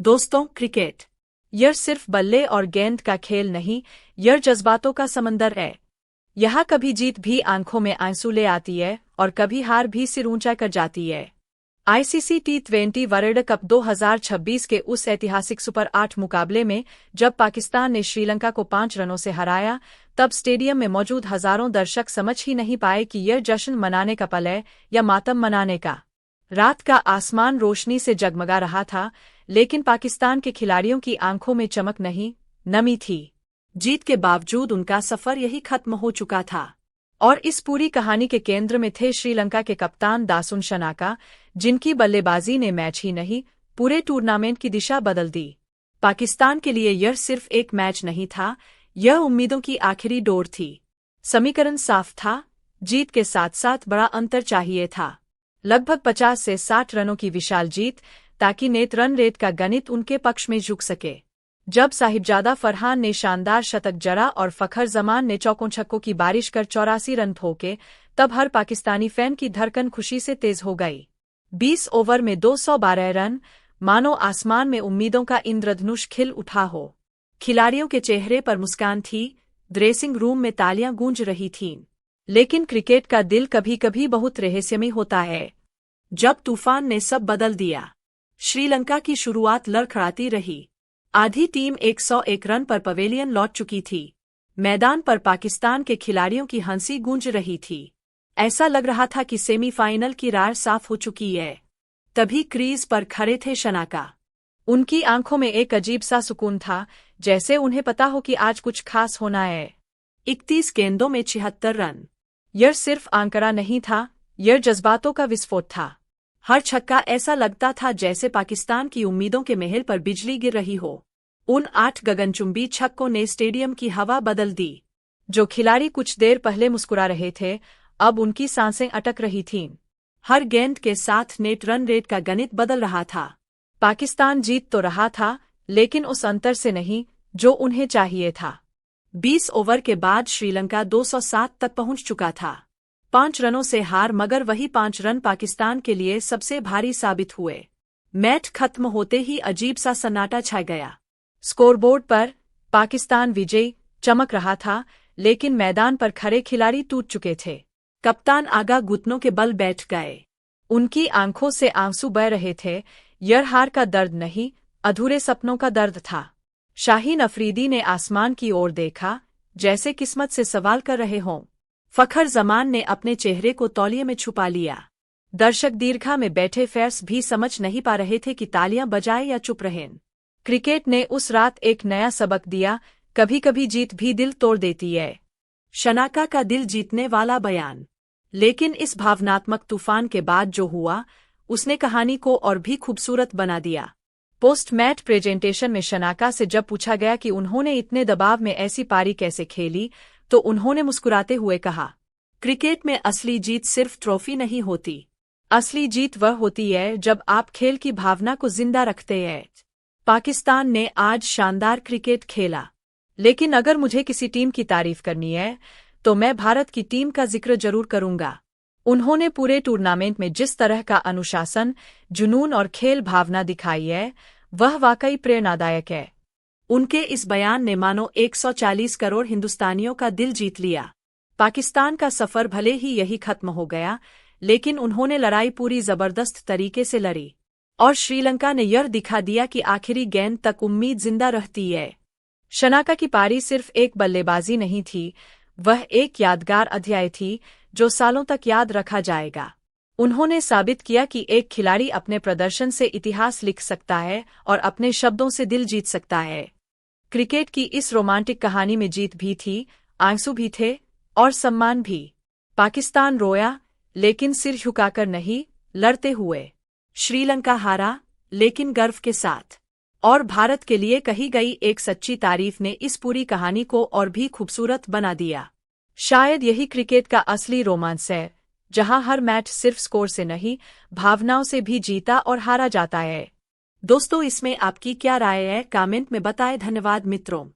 दोस्तों, क्रिकेट यह सिर्फ बल्ले और गेंद का खेल नहीं, यह जज्बातों का समंदर है। यहाँ कभी जीत भी आंखों में आंसू ले आती है और कभी हार भी सिर ऊंचा कर जाती है। आईसीसी टी20 वर्ल्ड कप 2026 के उस ऐतिहासिक सुपर 8 मुकाबले में जब पाकिस्तान ने श्रीलंका को 5 रनों से हराया, तब स्टेडियम में मौजूद हजारों दर्शक समझ ही नहीं पाए कि यह जश्न मनाने का पल है या मातम मनाने का। रात का आसमान रोशनी से जगमगा रहा था, लेकिन पाकिस्तान के खिलाड़ियों की आंखों में चमक नहीं, नमी थी। जीत के बावजूद उनका सफर यही खत्म हो चुका था। और इस पूरी कहानी के केंद्र में थे श्रीलंका के कप्तान दासुन शनाका, जिनकी बल्लेबाजी ने मैच ही नहीं, पूरे टूर्नामेंट की दिशा बदल दी। पाकिस्तान के लिए यह सिर्फ एक मैच नहीं था, यह उम्मीदों की आखिरी डोर थी। समीकरण साफ था, जीत के साथ साथ बड़ा अंतर चाहिए था। लगभग 50 से 60 रनों की विशाल जीत, ताकि नेट रन रेट का गणित उनके पक्ष में झुक सके। जब साहिबजादा फरहान ने शानदार शतक जड़ा और फखर जमान ने चौकों छक्कों की बारिश कर 84 रन ठोके, तब हर पाकिस्तानी फैन की धड़कन खुशी से तेज हो गई। 20 ओवर में 212 रन, मानो आसमान में उम्मीदों का इंद्रधनुष खिल उठा हो। खिलाड़ियों के चेहरे पर मुस्कान थी, ड्रेसिंग रूम में तालियां गूंज रही थीं। लेकिन क्रिकेट का दिल कभी कभी बहुत रहस्यमय होता है। जब तूफान ने सब बदल दिया, श्रीलंका की शुरुआत लड़खड़ाती रही। आधी टीम 101 रन पर पवेलियन लौट चुकी थी। मैदान पर पाकिस्तान के खिलाड़ियों की हंसी गूंज रही थी। ऐसा लग रहा था कि सेमीफाइनल की राह साफ हो चुकी है। तभी क्रीज पर खड़े थे शनाका। उनकी आंखों में एक अजीब सा सुकून था, जैसे उन्हें पता हो कि आज कुछ खास होना है। 31 गेंदों में 76 रन। यह सिर्फ आंकड़ा नहीं था, यह जज्बातों का विस्फोट था। हर छक्का ऐसा लगता था जैसे पाकिस्तान की उम्मीदों के महल पर बिजली गिर रही हो। उन 8 गगनचुंबी छक्कों ने स्टेडियम की हवा बदल दी। जो खिलाड़ी कुछ देर पहले मुस्कुरा रहे थे, अब उनकी सांसें अटक रही थीं। हर गेंद के साथ नेट रन रेट का गणित बदल रहा था। पाकिस्तान जीत तो रहा था, लेकिन उस अंतर से नहीं जो उन्हें चाहिए था। 20 ओवर के बाद श्रीलंका 207 तक पहुंच चुका था। 5 रनों से हार, मगर वही 5 रन पाकिस्तान के लिए सबसे भारी साबित हुए। मैच खत्म होते ही अजीब सा सन्नाटा छा गया। स्कोरबोर्ड पर पाकिस्तान विजयी चमक रहा था, लेकिन मैदान पर खड़े खिलाड़ी टूट चुके थे। कप्तान आगा घुटनों के बल बैठ गए। उनकी आंखों से आंसू बह रहे थे। यह हार का दर्द नहीं, अधूरे सपनों का दर्द था। शाहीन अफरीदी ने आसमान की ओर देखा, जैसे किस्मत से सवाल कर रहे हों। फखर जमान ने अपने चेहरे को तौलिए में छुपा लिया। दर्शक दीर्घा में बैठे फैंस भी समझ नहीं पा रहे थे कि तालियां बजाएं या चुप रहें। क्रिकेट ने उस रात एक नया सबक दिया, कभी कभी जीत भी दिल तोड़ देती है। शनाका का दिल जीतने वाला बयान। लेकिन इस भावनात्मक तूफान के बाद जो हुआ, उसने कहानी को और भी खूबसूरत बना दिया। पोस्ट मैच प्रेजेंटेशन में शनाका से जब पूछा गया कि उन्होंने इतने दबाव में ऐसी पारी कैसे खेली, तो उन्होंने मुस्कुराते हुए कहा, क्रिकेट में असली जीत सिर्फ ट्रॉफी नहीं होती। असली जीत वह होती है जब आप खेल की भावना को जिंदा रखते हैं। पाकिस्तान ने आज शानदार क्रिकेट खेला, लेकिन अगर मुझे किसी टीम की तारीफ करनी है, तो मैं भारत की टीम का जिक्र जरूर करूंगा। उन्होंने पूरे टूर्नामेंट में जिस तरह का अनुशासन, जुनून और खेल भावना दिखाई है, वह वाकई प्रेरणादायक है। उनके इस बयान ने मानो 140 करोड़ हिंदुस्तानियों का दिल जीत लिया। पाकिस्तान का सफर भले ही यही खत्म हो गया, लेकिन उन्होंने लड़ाई पूरी जबरदस्त तरीके से लड़ी। और श्रीलंका ने यह दिखा दिया कि आखिरी गेंद तक उम्मीद जिंदा रहती है। शनाका की पारी सिर्फ एक बल्लेबाजी नहीं थी, वह एक यादगार अध्याय थी जो सालों तक याद रखा जाएगा। उन्होंने साबित किया कि एक खिलाड़ी अपने प्रदर्शन से इतिहास लिख सकता है और अपने शब्दों से दिल जीत सकता है। क्रिकेट की इस रोमांटिक कहानी में जीत भी थी, आंसू भी थे और सम्मान भी। पाकिस्तान रोया, लेकिन सिर झुकाकर नहीं, लड़ते हुए। श्रीलंका हारा, लेकिन गर्व के साथ। और भारत के लिए कही गई एक सच्ची तारीफ ने इस पूरी कहानी को और भी खूबसूरत बना दिया। शायद यही क्रिकेट का असली रोमांस है, जहां हर मैच सिर्फ स्कोर से नहीं, भावनाओं से भी जीता और हारा जाता है। दोस्तों, इसमें आपकी क्या राय है? कमेंट में बताएं। धन्यवाद मित्रों।